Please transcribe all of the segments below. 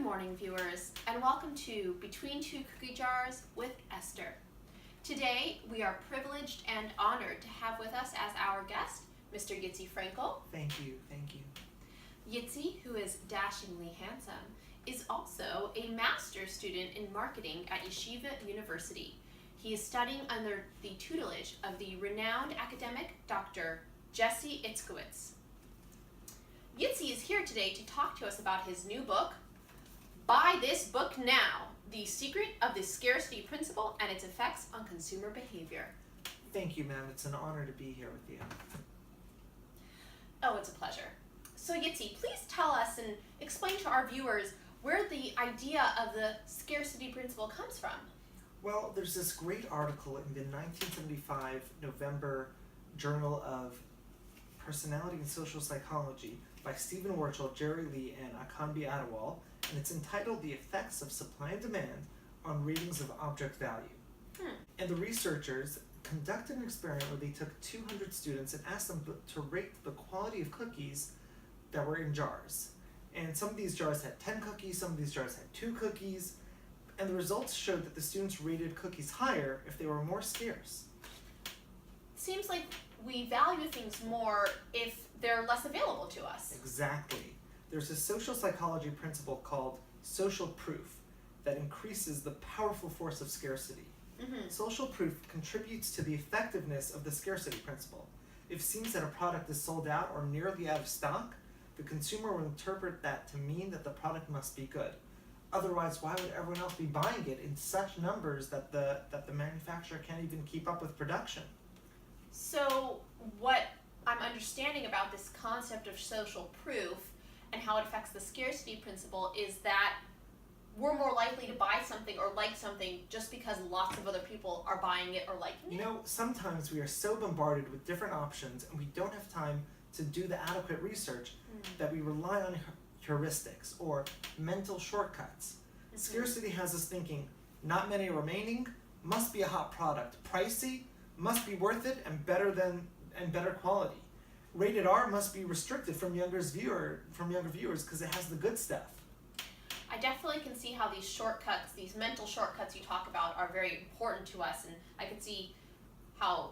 morning, viewers, and welcome to Between Two Cookie Jars with Esther. Today, we are privileged and honored to have with us as our guest, Mr. Yitzy Frankel. Thank you. Yitzy, who is dashingly handsome, is also a master's student in marketing at Yeshiva University. He is studying under the tutelage of the renowned academic Dr. Jesse Itzkowitz. Yitzy is here today to talk to us about his new book, Buy This Book Now, The Secret of the Scarcity Principle and Its Effects on Consumer Behavior. Thank you, ma'am. It's an honor to be here with you. Oh, it's a pleasure. So Yitzy, please tell us and explain to our viewers where the idea of the scarcity principle comes from. Well, there's this great article in the 1975 November Journal of Personality and Social Psychology by Stephen Wurtzel, Jerry Lee, and Akanbi Adewale, and it's entitled The Effects of Supply and Demand on Ratings of Object Value. And the researchers conducted an experiment where they took 200 students and asked them to rate the quality of cookies that were in jars. And some of these jars had 10 cookies, some of these jars had 2 cookies, and the results showed that the students rated cookies higher if they were more scarce. Seems like we value things more if they're less available to us. Exactly. There's a social psychology principle called social proof that increases the powerful force of scarcity. Social proof contributes to the effectiveness of the scarcity principle. If it seems that a product is sold out or nearly out of stock, the consumer will interpret that to mean that the product must be good. Otherwise, why would everyone else be buying it in such numbers that the manufacturer can't even keep up with production? So what I'm understanding about this concept of social proof and how it affects the scarcity principle is that we're more likely to buy something or like something just because lots of other people are buying it or liking it. You know, sometimes we are so bombarded with different options and we don't have time to do the adequate research that we rely on heuristics or mental shortcuts. Scarcity has us thinking, not many remaining, must be a hot product, pricey, must be worth it and better quality. Rated R must be restricted from younger viewers because it has the good stuff. I definitely can see how these shortcuts, these mental shortcuts you talk about, are very important to us, and I can see how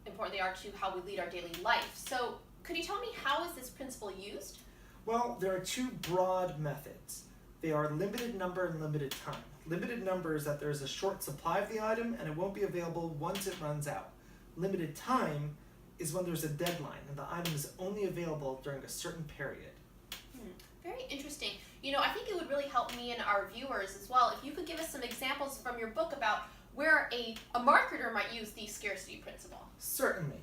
important they are to how we lead our daily life. So could you tell me, how is this principle used? Well, there are 2 broad methods. They are limited number and limited time. Limited number is that there's a short supply of the item and it won't be available once it runs out. Limited time is when there's a deadline and the item is only available during a certain period. Very interesting. You know, I think it would really help me and our viewers as well if you could give us some examples from your book about where a marketer might use the scarcity principle. Certainly.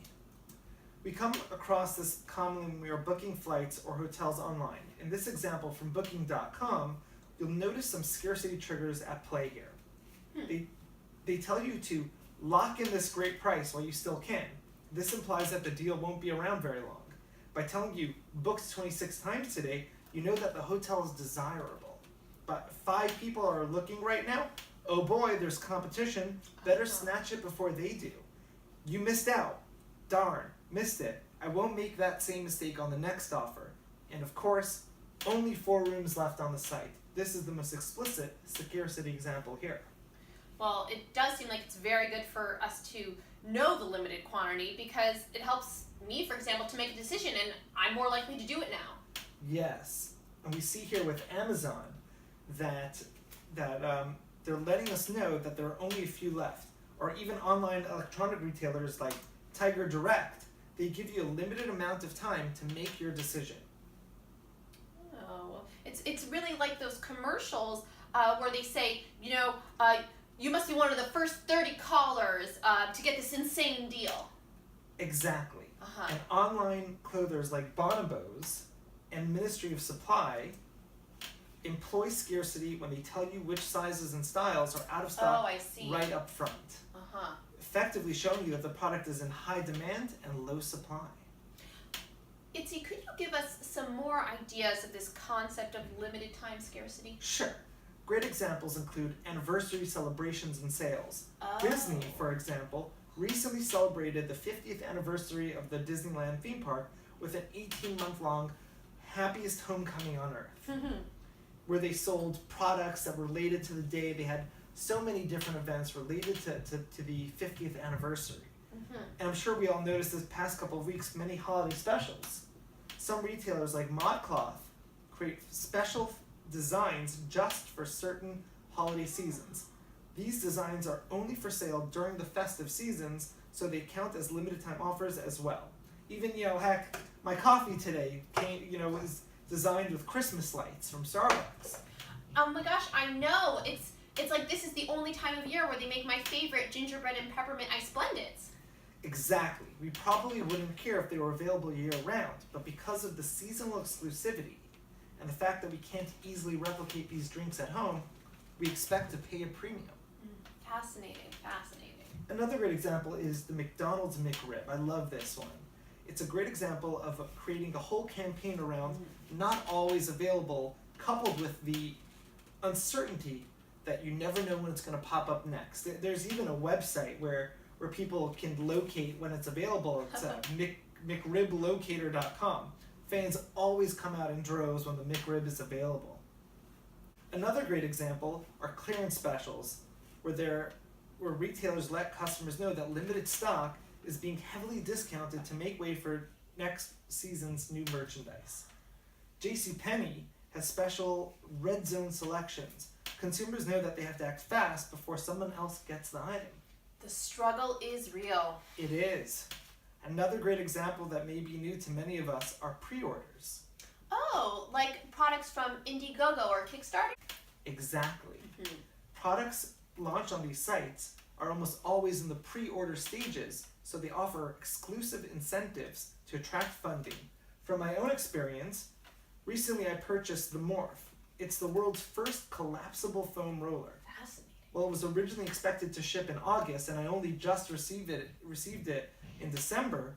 We come across this commonly when we are booking flights or hotels online. In this example from booking.com, you'll notice some scarcity triggers at play here. They tell you to lock in this great price while you still can. This implies that the deal won't be around very long. By telling you booked 26 times today, you know that the hotel is desirable. But 5 people are looking right now. Oh boy, there's competition. Better snatch it before they do. You missed out. Darn, missed it. I won't make that same mistake on the next offer. And of course, only 4 rooms left on the site. This is the most explicit scarcity example here. Well, it does seem like it's very good for us to know the limited quantity because it helps me, for example, to make a decision, and I'm more likely to do it now. Yes, and we see here with Amazon that they're letting us know that there are only a few left. Or even online electronic retailers like Tiger Direct, they give you a limited amount of time to make your decision. Oh, it's really like those commercials where they say, you know, you must be one of the first 30 callers to get this insane deal. Exactly. And online clothers like Bonobos and Ministry of Supply employ scarcity when they tell you which sizes and styles are out of stock right up front. Effectively showing you that the product is in high demand and low supply. Yitzy, could you give us some more ideas of this concept of limited time scarcity? Sure. Great examples include anniversary celebrations and sales. Disney, for example, recently celebrated the 50th anniversary of the Disneyland theme park with an 18-month-long happiest homecoming on earth. where they sold products that were related to the day. They had so many different events related to the 50th anniversary. And I'm sure we all noticed this past couple of weeks many holiday specials. Some retailers like ModCloth create special designs just for certain holiday seasons. These designs are only for sale during the festive seasons, so they count as limited time offers as well. Even, heck, my coffee today was designed with Christmas lights from Starbucks. Oh my gosh, I know. It's like this is the only time of year where they make my favorite gingerbread and peppermint ice blendeds. Exactly. We probably wouldn't care if they were available year-round, but because of the seasonal exclusivity and the fact that we can't easily replicate these drinks at home, we expect to pay a premium. Fascinating. Another great example is the McDonald's McRib. I love this one. It's a great example of creating a whole campaign around not always available, coupled with the uncertainty that you never know when it's going to pop up next. There's even a website where people can locate when it's available. It's McRibLocator.com. Fans always come out in droves when the McRib is available. Another great example are clearance specials, where retailers let customers know that limited stock is being heavily discounted to make way for next season's new merchandise. JCPenney has special red zone selections. Consumers know that they have to act fast before someone else gets the item. The struggle is real. It is. Another great example that may be new to many of us are pre-orders. Oh, like products from Indiegogo or Kickstarter? Exactly. Products launched on these sites are almost always in the pre-order stages, so they offer exclusive incentives to attract funding. From my own experience, recently I purchased the Morph. It's the world's first collapsible foam roller. Fascinating. Well, it was originally expected to ship in August, and I only just received it in December.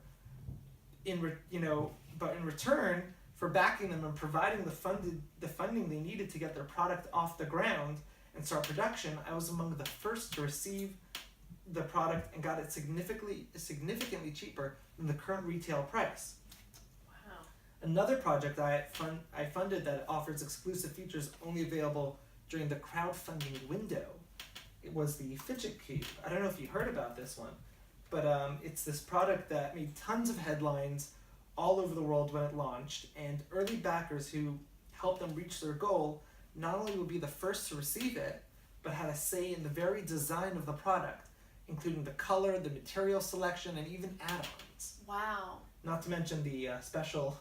But in return for backing them and providing the funding they needed to get their product off the ground and start production, I was among the first to receive the product and got it significantly cheaper than the current retail price. Wow. Another project I funded that offers exclusive features only available during the crowdfunding window. It was the Fidget Cube. I don't know if you heard about this one, but it's this product that made tons of headlines all over the world when it launched, and early backers who helped them reach their goal not only would be the first to receive it, but had a say in the very design of the product, including the color, the material selection, and even add-ons. Wow. Not to mention the special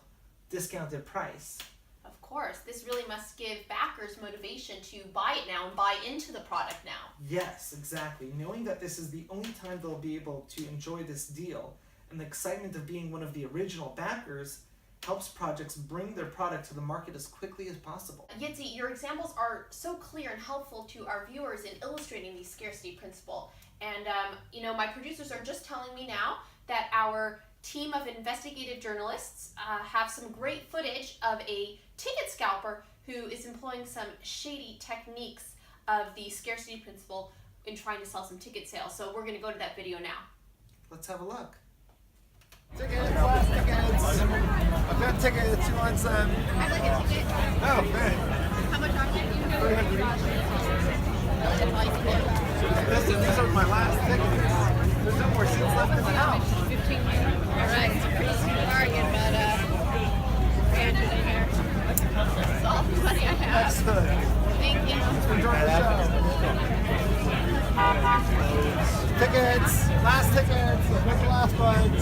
discounted price. Of course. This really must give backers motivation to buy it now and buy into the product now. Yes, exactly. Knowing that this is the only time they'll be able to enjoy this deal, and the excitement of being one of the original backers helps projects bring their product to the market as quickly as possible. Yitzy, your examples are so clear and helpful to our viewers in illustrating the scarcity principle. And, my producers are just telling me now that our team of investigative journalists have some great footage of a ticket scalper who is employing some shady techniques of the scarcity principle in trying to sell some ticket sales. So we're going to go to that video now. Let's have a look. Tickets, last tickets. I've got tickets. Who wants them? I'd like a ticket. Oh, man. How much off do you have? 300 each. That's all you can do. These are my last tickets. There's no more seats left in the house. 15 minutes. All right, it's a pretty steep bargain, but 300 in here. That's all the money I have. Excellent. Thank you. Enjoy the show. Tickets. Last tickets. What's the last ones?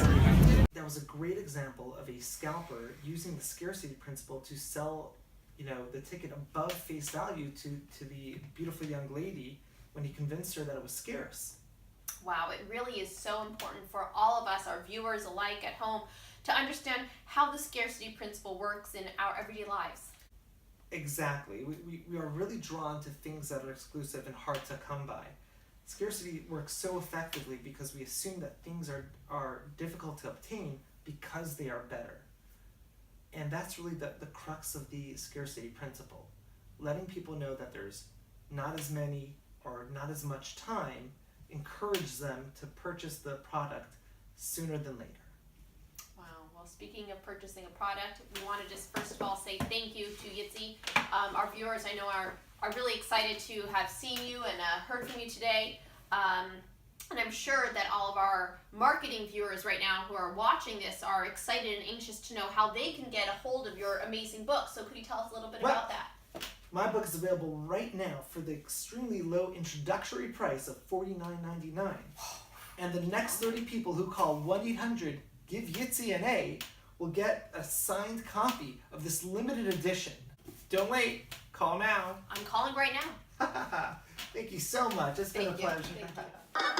That was a great example of a scalper using the scarcity principle to sell, the ticket above face value to the beautiful young lady when he convinced her that it was scarce. Wow, it really is so important for all of us, our viewers alike at home, to understand how the scarcity principle works in our everyday lives. Exactly. We are really drawn to things that are exclusive and hard to come by. Scarcity works so effectively because we assume that things are difficult to obtain because they are better. And that's really the crux of the scarcity principle. Letting people know that there's not as many or not as much time, encourage them to purchase the product sooner than later. Wow, well speaking of purchasing a product, we want to just first of all say thank you to Yitzy. Our viewers, I know, are really excited to have seen you and heard from you today. And I'm sure that all of our marketing viewers right now who are watching this are excited and anxious to know how they can get a hold of your amazing book. So could you tell us a little bit about that? My book is available right now for the extremely low introductory price of $49.99. And the next 30 people who call 1-800-GIVE-YITZY-AN-A will get a signed copy of this limited edition. Don't wait. Call now. I'm calling right now. Thank you so much. It's been a pleasure. Thank you.